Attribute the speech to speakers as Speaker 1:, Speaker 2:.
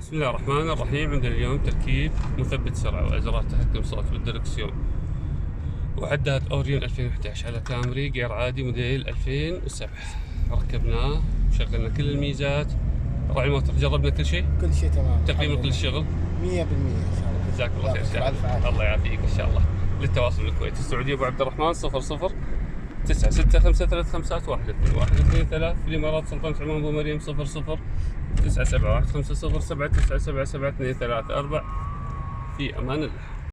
Speaker 1: بسم الله الرحمن الرحيم. عندنا اليوم تركيب مثبت سرعة وأزرار تحكم صوت بالدركسيون، وعداد أوريون 2011 على كامري غير عادي موديل 2007. ركبناه وشغلنا كل الميزات. راعي الموتور جربنا كل شيء؟
Speaker 2: كل شيء تمام.
Speaker 1: تقييمك للشغل؟
Speaker 2: 100% إن شاء الله.
Speaker 1: جزاك الله خير. الله يعافيك إن شاء الله. للتواصل من الكويت السعودية أبو عبد الرحمن 00 96535312123. في الإمارات سلطنة عمان أبو مريم 00 97150797723. في أمان الله.